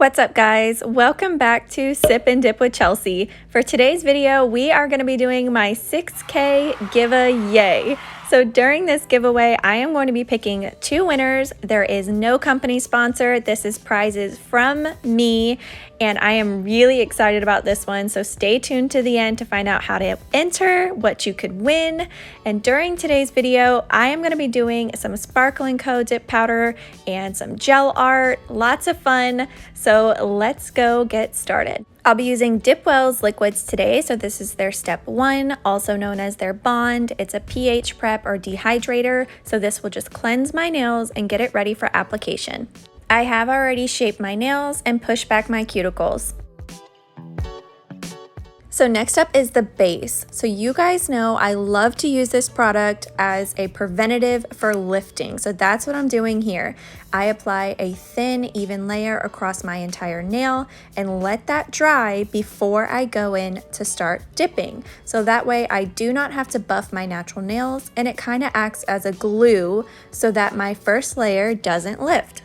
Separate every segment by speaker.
Speaker 1: What's up, guys? Welcome back to Sip and Dip with Chelsea. For today's video, we are going to be doing my 6K giveaway. So during this giveaway, I am going to be picking two winners. There is no company sponsor. This is prizes from me, and I am really excited about this one. So stay tuned to the end to find out how to enter, what you could win. And during today's video, I am going to be doing some Sparkling Co. dip powder and some gel art. Lots of fun. So let's go get started. I'll be using Dipwell's liquids today. So this is their step 1, also known as their bond. It's a pH prep or dehydrator. So this will just cleanse my nails and get it ready for application. I have already shaped my nails and pushed back my cuticles. So next up is the base. So you guys know I love to use this product as a preventative for lifting. So that's what I'm doing here. I apply a thin, even layer across my entire nail and let that dry before I go in to start dipping. So that way I do not have to buff my natural nails, and it kind of acts as a glue so that my first layer doesn't lift.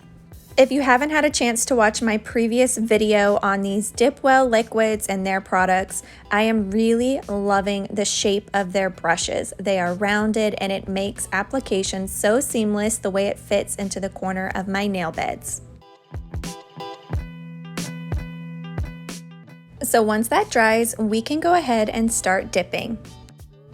Speaker 1: If you haven't had a chance to watch my previous video on these Dipwell liquids and their products, I am really loving the shape of their brushes. They are rounded and it makes application so seamless the way it fits into the corner of my nail beds. So once that dries, we can go ahead and start dipping.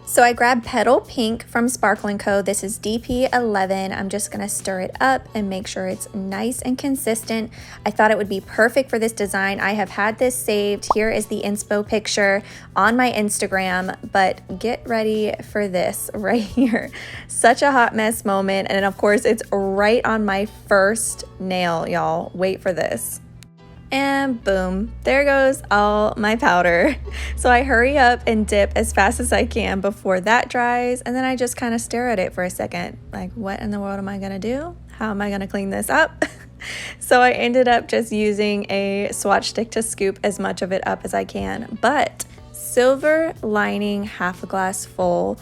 Speaker 1: So I grabbed Petal Pink from Sparkling Co. This is DP11. I'm just gonna stir it up and make sure it's nice and consistent. I thought it would be perfect for this design. I have had this saved. Here is the inspo picture on my Instagram, but get ready for this right here. Such a hot mess moment. And of course it's right on my first nail, y'all. Wait for this. And boom, there goes all my powder. So I hurry up and dip as fast as I can before that dries, and then I just kind of stare at it for a second, like, what in the world am I gonna do? How am I gonna clean this up? So I ended up just using a swatch stick to scoop as much of it up as I can. But silver lining half a glass full,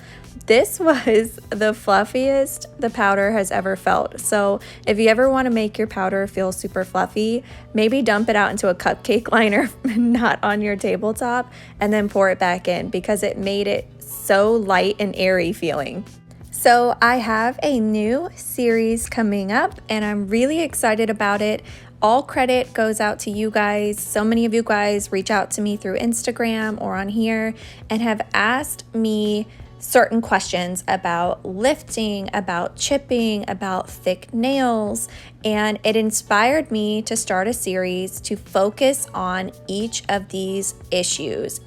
Speaker 1: this was the fluffiest the powder has ever felt. So if you ever want to make your powder feel super fluffy, maybe dump it out into a cupcake liner, not on your tabletop, and then pour it back in, because it made it so light and airy feeling. So I have a new series coming up and I'm really excited about it. All credit goes out to you guys. So many of you guys reach out to me through Instagram or on here and have asked me certain questions about lifting, about chipping, about thick nails, and it inspired me to start a series to focus on each of these issues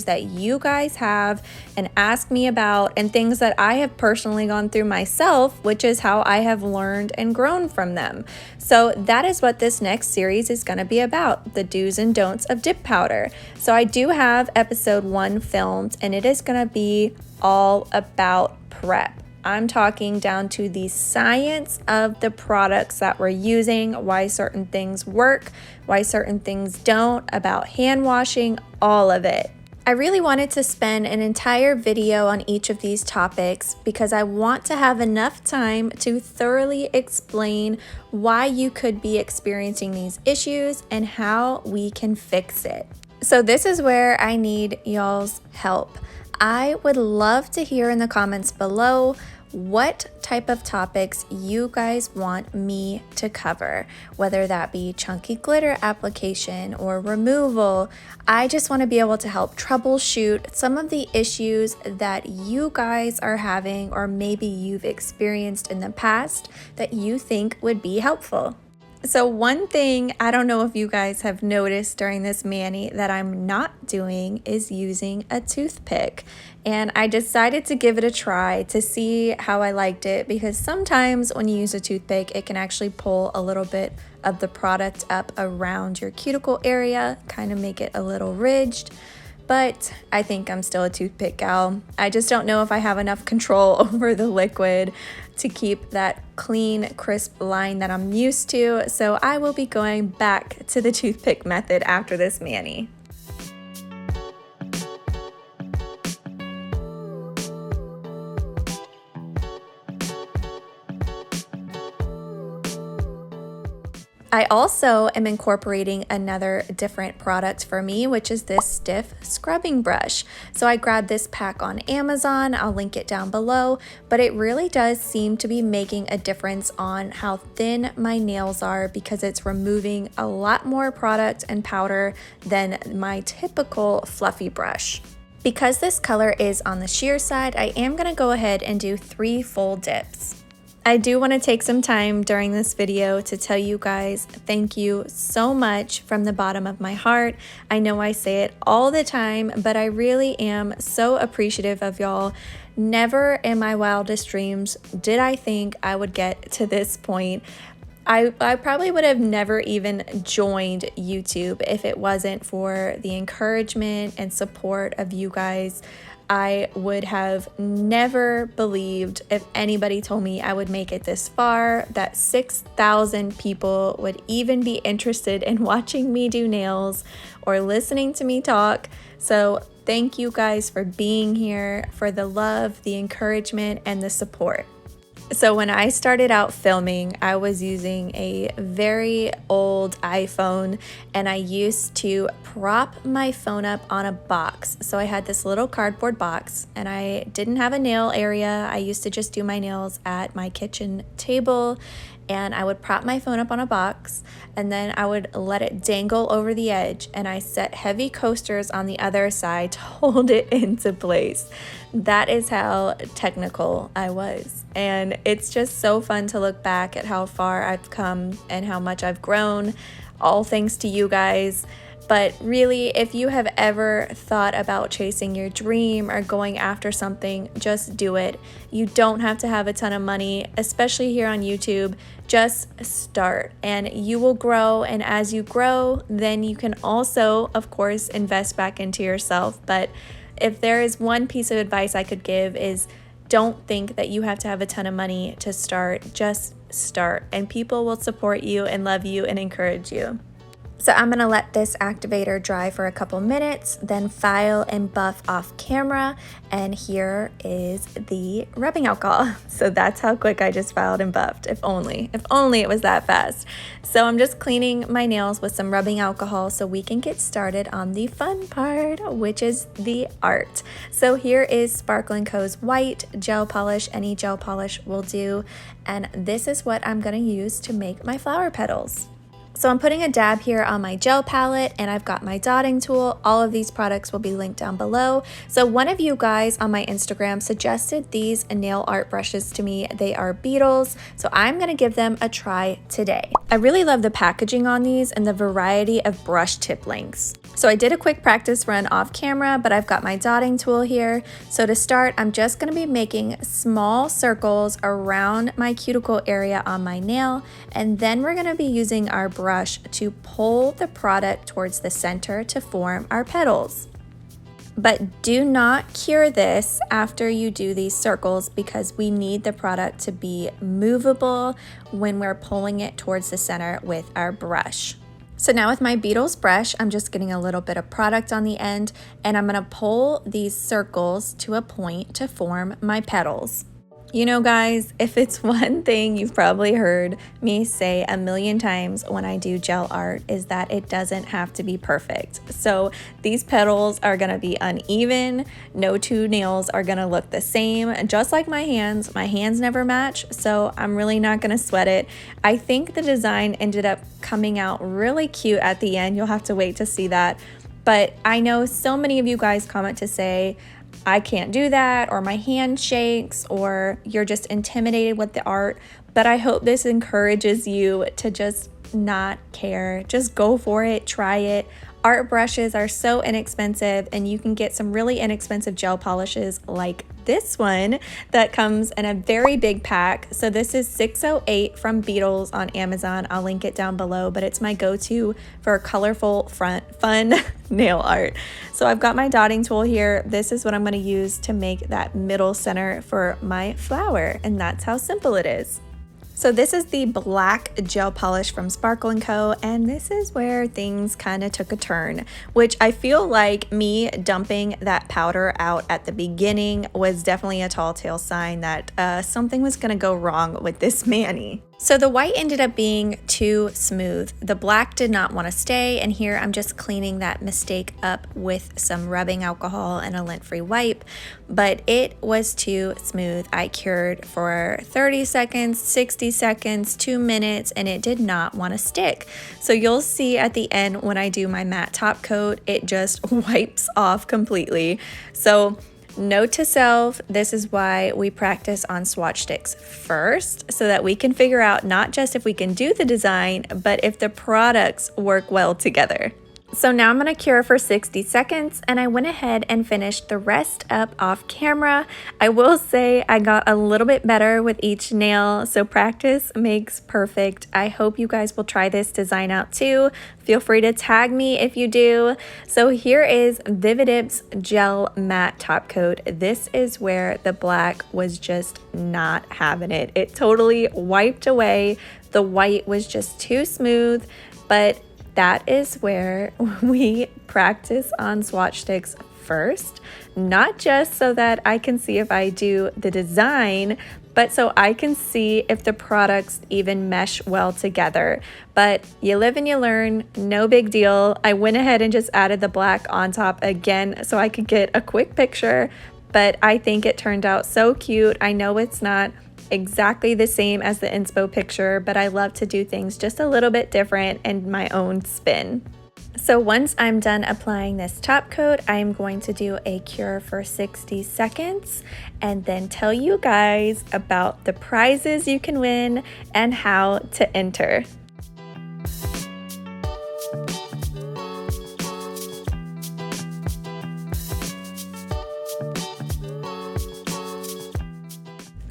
Speaker 1: that you guys have and ask me about, and things that I have personally gone through myself, which is how I have learned and grown from them. So that is what this next series is going to be about, the do's and don'ts of dip powder. So I do have episode 1 filmed, and it is going to be all about prep. I'm talking down to the science of the products that we're using, why certain things work, why certain things don't, about hand washing, all of it. I really wanted to spend an entire video on each of these topics because I want to have enough time to thoroughly explain why you could be experiencing these issues and how we can fix it. So this is where I need y'all's help. I would love to hear in the comments below what type of topics you guys want me to cover, whether that be chunky glitter application or removal. I just want to be able to help troubleshoot some of the issues that you guys are having, or maybe you've experienced in the past that you think would be helpful. So one thing, I don't know if you guys have noticed during this mani that I'm not doing is using a toothpick. And I decided to give it a try to see how I liked it, because sometimes when you use a toothpick, it can actually pull a little bit of the product up around your cuticle area, kind of make it a little ridged. But I think I'm still a toothpick gal. I just don't know if I have enough control over the liquid to keep that clean, crisp line that I'm used to. So I will be going back to the toothpick method after this mani. I also am incorporating another different product for me, which is this stiff scrubbing brush. So I grabbed this pack on Amazon, I'll link it down below, but it really does seem to be making a difference on how thin my nails are because it's removing a lot more product and powder than my typical fluffy brush. Because this color is on the sheer side, I am gonna go ahead and do 3 full dips. I do want to take some time during this video to tell you guys thank you so much from the bottom of my heart. I know I say it all the time, but I really am so appreciative of y'all. Never in my wildest dreams did I think I would get to this point. I probably would have never even joined YouTube if it wasn't for the encouragement and support of you guys. I would have never believed if anybody told me I would make it this far, that 6,000 people would even be interested in watching me do nails or listening to me talk. So thank you guys for being here, for the love, the encouragement, and the support. So when I started out filming, I was using a very old iPhone and I used to prop my phone up on a box. So I had this little cardboard box and I didn't have a nail area. I used to just do my nails at my kitchen table, and I would prop my phone up on a box and then I would let it dangle over the edge, and I set heavy coasters on the other side to hold it into place. That is how technical I was. And it's just so fun to look back at how far I've come and how much I've grown, all thanks to you guys. But really, if you have ever thought about chasing your dream or going after something, just do it. You don't have to have a ton of money, especially here on YouTube. Just start and you will grow. And as you grow, then you can also, of course, invest back into yourself. But if there is one piece of advice I could give is don't think that you have to have a ton of money to start. Just start and people will support you and love you and encourage you. So I'm gonna let this activator dry for a couple minutes, then file and buff off camera, and here is the rubbing alcohol. So that's how quick I just filed and buffed, if only it was that fast. So I'm just cleaning my nails with some rubbing alcohol so we can get started on the fun part, which is the art. So here is Sparkle & Co.'s white gel polish. Any gel polish will do, and this is what I'm gonna use to make my flower petals. So I'm putting a dab here on my gel palette, and I've got my dotting tool. All of these products will be linked down below. So one of you guys on my Instagram suggested these nail art brushes to me. They are Beetles, so I'm gonna give them a try today. I really love the packaging on these and the variety of brush tip lengths. So I did a quick practice run off camera, but I've got my dotting tool here. So to start, I'm just gonna be making small circles around my cuticle area on my nail, and then we're gonna be using our brush to pull the product towards the center to form our petals. But do not cure this after you do these circles because we need the product to be movable when we're pulling it towards the center with our brush. So now with my Beetles brush, I'm just getting a little bit of product on the end, and I'm gonna pull these circles to a point to form my petals. You know, guys, if it's one thing you've probably heard me say a million times when I do gel art is that it doesn't have to be perfect. So these petals are gonna be uneven. No two nails are gonna look the same, just like my hands. My hands never match, so I'm really not gonna sweat it. I think the design ended up coming out really cute at the end. You'll have to wait to see that. But I know so many of you guys comment to say, I can't do that, or my hand shakes, or you're just intimidated with the art. But I hope this encourages you to just not care. Just go for it, try it. Art brushes are so inexpensive, and you can get some really inexpensive gel polishes like this one that comes in a very big pack. So this is 608 from Beetles on Amazon. I'll link it down below, but it's my go-to for colorful fun nail art. So I've got my dotting tool here. This is what I'm going to use to make that middle center for my flower, and that's how simple it is. So this is the black gel polish from Sparkle & Co. And this is where things kind of took a turn, which I feel like me dumping that powder out at the beginning was definitely a tall tale sign that something was going to go wrong with this mani. So the white ended up being too smooth. The black did not want to stay, and here I'm just cleaning that mistake up with some rubbing alcohol and a lint-free wipe, but it was too smooth. I cured for 30 seconds, 60 seconds, 2 minutes, and it did not want to stick. So you'll see at the end when I do my matte top coat, it just wipes off completely. So note to self, this is why we practice on swatch sticks first, so that we can figure out not just if we can do the design, but if the products work well together. So now I'm going to cure for 60 seconds, and I went ahead and finished the rest up off camera. I will say I got a little bit better with each nail, so practice makes perfect. I hope you guys will try this design out too. Feel free to tag me if you do. So here is Vividip's Gel Matte Top Coat. This is where the black was just not having it. It totally wiped away. The white was just too smooth, but that is where we practice on swatch sticks first, not just so that I can see if I do the design, but so I can see if the products even mesh well together. But you live and you learn, no big deal. I went ahead and just added the black on top again so I could get a quick picture, but I think it turned out so cute. I know it's not exactly the same as the inspo picture, but I love to do things just a little bit different and my own spin. So once I'm done applying this top coat, I'm going to do a cure for 60 seconds and then tell you guys about the prizes you can win and how to enter.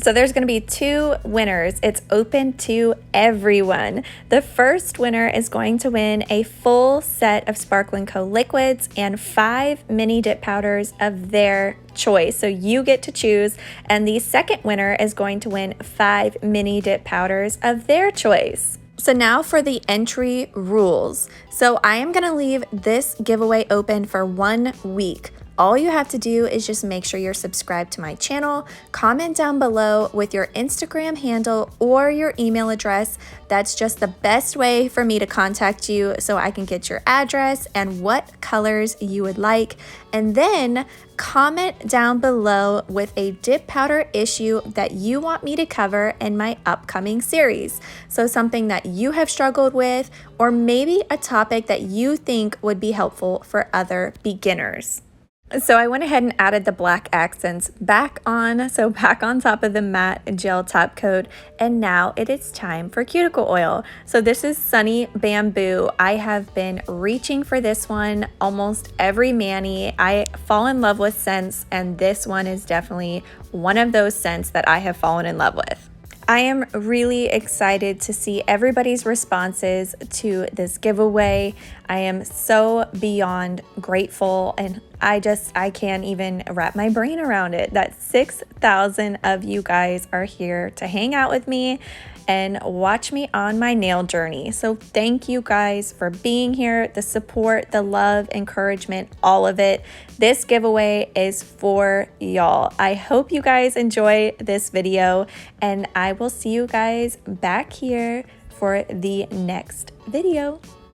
Speaker 1: So there's going to be 2 winners. It's open to everyone. The first winner is going to win a full set of Sparkle & Co. liquids and 5 mini dip powders of their choice. So you get to choose. And the second winner is going to win 5 mini dip powders of their choice. So now for the entry rules. So I am going to leave this giveaway open for 1 week. All you have to do is just make sure you're subscribed to my channel, comment down below with your Instagram handle or your email address. That's just the best way for me to contact you so I can get your address and what colors you would like. And then comment down below with a dip powder issue that you want me to cover in my upcoming series. So something that you have struggled with, or maybe a topic that you think would be helpful for other beginners. So I went ahead and added the black accents back on top of the matte gel top coat, and now it is time for cuticle oil. So this is Sunny Bamboo. I have been reaching for this one almost every mani. I fall in love with scents, and this one is definitely one of those scents that I have fallen in love with. I am really excited to see everybody's responses to this giveaway. I am so beyond grateful, and I can't even wrap my brain around it that 6,000 of you guys are here to hang out with me and watch me on my nail journey. So thank you guys for being here, the support, the love, encouragement, all of it. This giveaway is for y'all. I hope you guys enjoy this video, and I will see you guys back here for the next video.